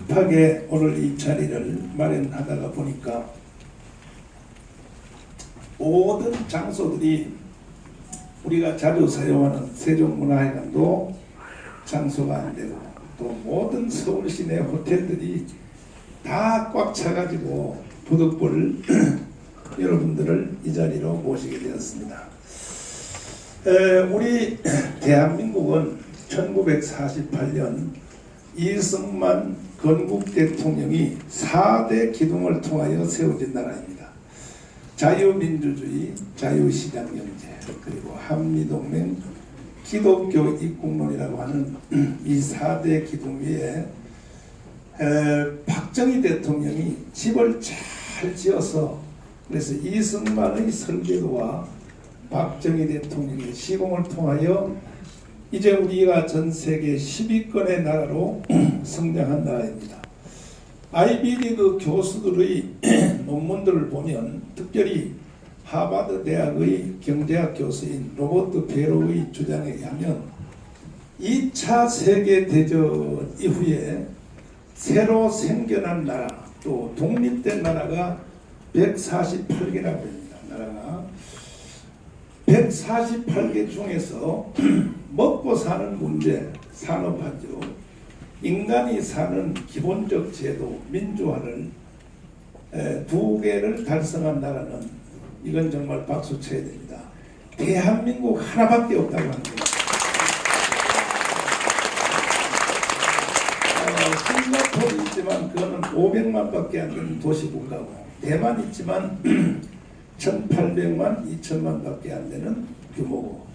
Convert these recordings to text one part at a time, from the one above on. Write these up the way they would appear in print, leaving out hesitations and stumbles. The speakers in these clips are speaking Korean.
급하게 오늘 이 자리를 마련하다가 보니까 모든 장소들이 우리가 자주 사용하는 세종문화회관도 장소가 안 되고 또 모든 서울 시내 호텔들이 다 꽉 차가지고 부득불 여러분들을 이 자리로 모시게 되었습니다. 우리 대한민국은 1948년 이승만 건국 대통령이 4대 기둥을 통하여 세워진 나라입니다. 자유민주주의, 자유시장경제, 그리고 한미동맹, 기독교 입국론이라고 하는 이 4대 기둥 위에 박정희 대통령이 집을 잘 지어서, 그래서 이승만의 설계도와 박정희 대통령의 시공을 통하여 이제 우리가 전 세계 10위권의 나라로 성장한 나라입니다. 아이비리그 교수들의 논문들을 보면, 특별히 하버드 대학의 경제학 교수인 로버트 베로의 주장에 의하면 2차 세계대전 이후에 새로 생겨난 나라, 또 독립된 나라가 148개라고 합니다. 나라가 148개 중에서 먹고 사는 문제, 산업화죠, 인간이 사는 기본적 제도, 민주화를 2개를 달성한 나라는 이건 정말 박수 쳐야 됩니다. 대한민국 하나밖에 없다고 합니다. 싱가포르 있지만 그거는 500만밖에 안 되는 도시국가고, 대만 있지만 1800만, 2000만밖에 안 되는 규모고,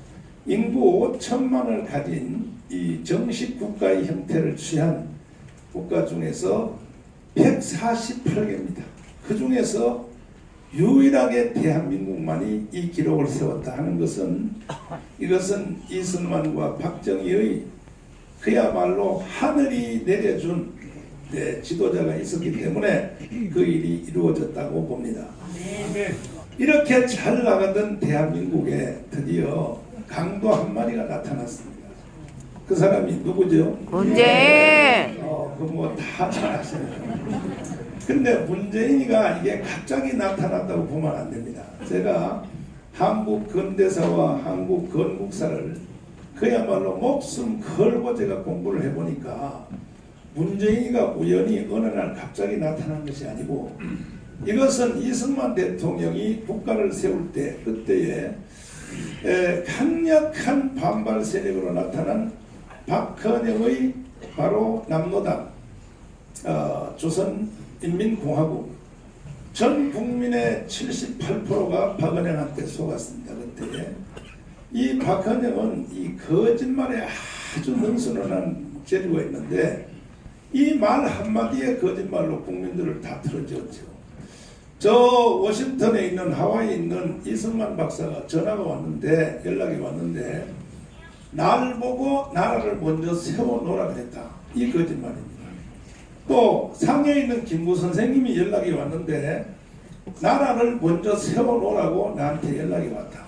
인구 5천만을 가진 이 정식 국가의 형태를 취한 국가 중에서 148개입니다. 그 중에서 유일하게 대한민국만이 이 기록을 세웠다 하는 것은, 이것은 이승만과 박정희의 그야말로 하늘이 내려준 지도자가 있었기 때문에 그 일이 이루어졌다고 봅니다. 이렇게 잘 나가던 대한민국에 드디어 강도 한 마리가 나타났습니다. 그 사람이 누구죠? 문재인. 그 뭐 다 잘 아시네요. 근데 문재인이가 이게 갑자기 나타났다고 보면 안 됩니다. 제가 한국 근대사와 한국 건국사를 그야말로 목숨 걸고 제가 공부를 해보니까, 문재인이가 우연히 어느 날 갑자기 나타난 것이 아니고, 이것은 이승만 대통령이 국가를 세울 때 그때에 강력한 반발 세력으로 나타난 박헌영의 바로 남로당, 조선인민공화국, 전 국민의 78%가 박헌영한테 속았습니다. 그때 이 박헌영은 이 거짓말에 아주 능수능한 재주가 있는데, 이 말 한마디의 거짓말로 국민들을 다 틀어지었죠. 저 워싱턴에 있는, 하와이에 있는 이승만 박사가 전화가 왔는데, 연락이 왔는데, 날 보고 나라를 먼저 세워놓으라 그랬다. 이 거짓말입니다. 또 상해에 있는 김구 선생님이 연락이 왔는데, 나라를 먼저 세워놓으라고 나한테 연락이 왔다.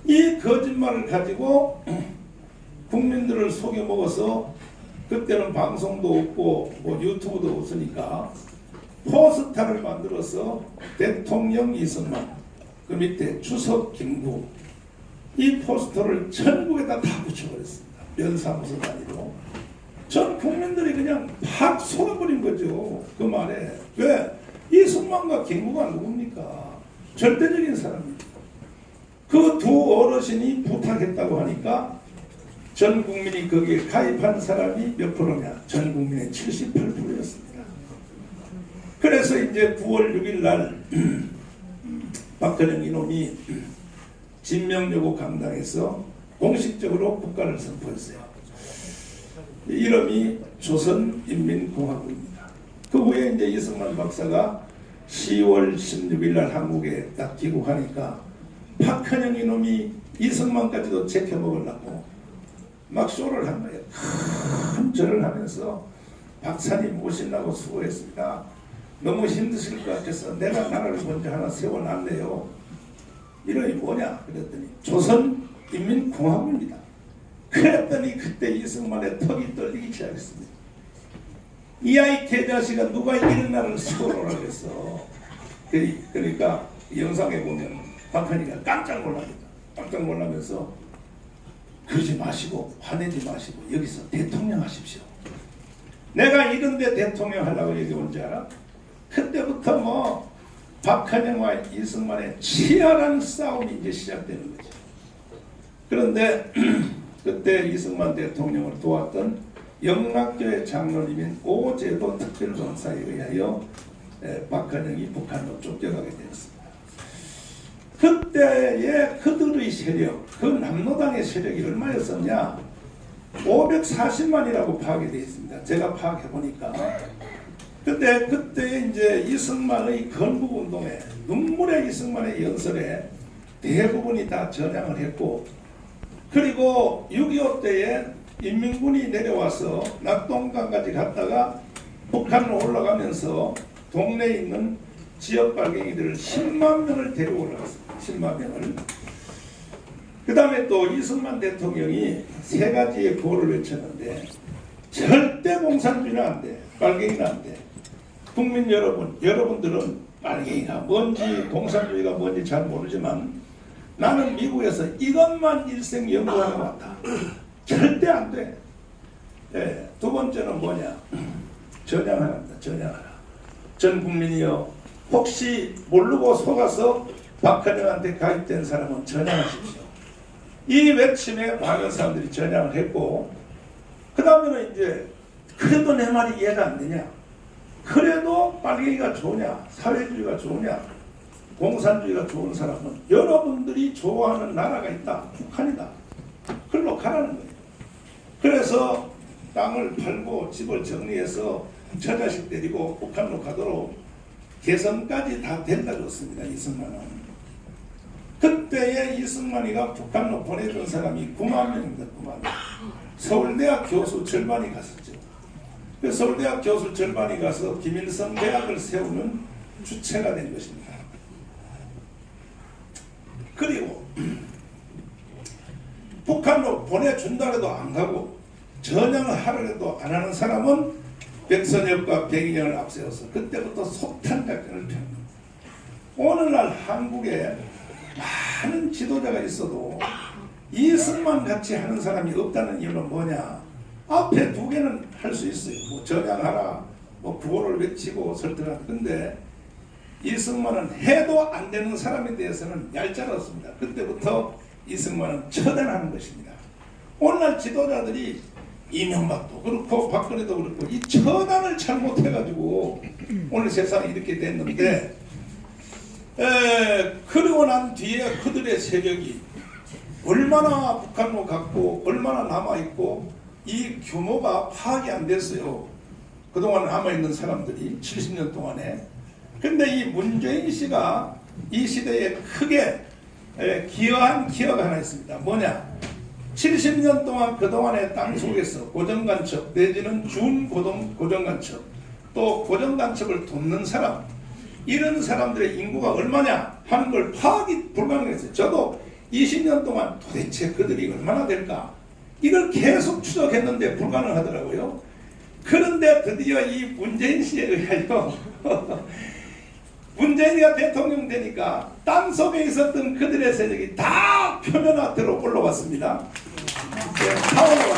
이 거짓말을 가지고 국민들을 속여먹어서, 그때는 방송도 없고 뭐 유튜브도 없으니까 포스터를 만들어서 대통령 이승만, 그 밑에 주석 김구, 이 포스터를 전국에다 다 붙여버렸습니다. 면사무소 단위로. 전 국민들이 그냥 팍 속아버린 거죠. 그 말에. 왜? 이승만과 김구가 누굽니까? 절대적인 사람입니다. 그 두 어르신이 부탁했다고 하니까 전 국민이 거기에 가입한 사람이 몇 프로냐? 전 국민의 78%였습니다. 그래서 이제 9월 6일 날 박헌영 이놈이 진명여고 강당에서 공식적으로 국가를 선포했어요. 이름이 조선인민공화국입니다. 그 후에 이제 이승만 박사가 10월 16일 날 한국에 딱 귀국하니까 박헌영 이놈이 이승만까지도 제껴먹으려고 막 쇼를 한 거예요. 큰 절을 하면서, 박사님 모시려고 수고했습니다. 너무 힘드실 것 같아서 내가 나라를 먼저 하나 세워놨네요. 이름이 뭐냐? 그랬더니 조선 인민공화국입니다. 그랬더니 그때 이승만의 턱이 떨리기 시작했습니다. 이 아이 개자식아 누가 이런 나라를 세워놓으라 그랬어. 그러니까 영상에 보면 박헌희가 깜짝 놀랍니다. 깜짝 놀라면서 그러지 마시고 화내지 마시고 여기서 대통령 하십시오. 내가 이런데 대통령 하려고 여기 온 줄 알아? 그때부터 뭐 박헌영과 이승만의 치열한 싸움이 이제 시작되는 거죠. 그런데 그때 이승만 대통령을 도왔던 영락교회 장로님인 오제도 특별검사에 의하여 박헌영이 북한으로 쫓겨가게 되었습니다. 그때의 그들의 세력, 그 남로당의 세력이 얼마였었냐? 540만이라고 파악이 되어 있습니다. 제가 파악해 보니까 그때 이제 이승만의 건국운동에 눈물의 이승만의 연설에 대부분이 다 전향을 했고, 그리고 6.25 때에 인민군이 내려와서 낙동강까지 갔다가 북한으로 올라가면서 동네에 있는 지역 발갱이들을 10만 명을 데리고 올라갔습니다. 10만 명을. 그 다음에 또 이승만 대통령이 세 가지의 구호를 외쳤는데, 절대 공산주의는 안 돼, 빨갱이는 안 돼. 국민 여러분들은 빨갱이가 뭔지 공산주의가 뭔지 잘 모르지만 나는 미국에서 이것만 일생 연구하는 것 같다. 절대 안 돼. 예, 두 번째는 뭐냐? 전향하랍니다. 전향하라. 전 국민이요, 혹시 모르고 속아서 박헌영한테 가입된 사람은 전향하십시오. 이 외침에 많은 사람들이 전향을 했고, 그 다음에는 이제 그래도 내 말이 이해가 안 되냐? 그래도 빨갱이가 좋으냐? 사회주의가 좋으냐? 공산주의가 좋은 사람은 여러분들이 좋아하는 나라가 있다. 북한이다. 그걸로 가라는 거예요. 그래서 땅을 팔고 집을 정리해서 처자식 데리고 북한으로 가도록 개성까지 다 된다 줬습니다. 이승만은. 그때의 이승만이가 북한으로 보내준 사람이 9만 명입니다. 9만 명. 서울대학 교수 절반이 갔었죠. 그 서울대학 교수 절반이 가서 김일성 대학을 세우는 주체가 된 것입니다. 그리고 북한으로 보내준다 해도 안 가고 전향을 하려 해도 안 하는 사람은 백선엽과 백인영을 앞세워서 그때부터 속탄 작전을 펴는 겁니다. 오늘날 한국에 많은 지도자가 있어도 이승만 같이 하는 사람이 없다는 이유는 뭐냐? 앞에 두 개는 할 수 있어요. 뭐 전향하라, 뭐 구호를 외치고 설득하라. 근데 이승만은 해도 안 되는 사람에 대해서는 얄짤없습니다. 그때부터 이승만은 처단하는 것입니다. 오늘날 지도자들이 이명박도 그렇고 박근혜도 그렇고 이 처단을 잘못해가지고 오늘 세상이 이렇게 됐는데, 그러고 난 뒤에 그들의 세력이 얼마나 북한으로 갔고 얼마나 남아있고 이 규모가 파악이 안 됐어요. 그동안 남아있는 사람들이 70년 동안에. 근데 이 문재인 씨가 이 시대에 크게 기여한 기여가 하나 있습니다. 뭐냐? 70년 동안 그동안의 땅 속에서 고정간첩 내지는 준고정간첩 또 고정간첩을 돕는 사람, 이런 사람들의 인구가 얼마냐 하는 걸 파악이 불가능했어요. 저도 20년 동안 도대체 그들이 얼마나 될까 이걸 계속 추적했는데 불가능하더라고요. 그런데 드디어 이 문재인 씨에 의하여 문재인이가 대통령 되니까 땅속에 있었던 그들의 세력이 다 표면화대로 올라왔습니다. 타오르고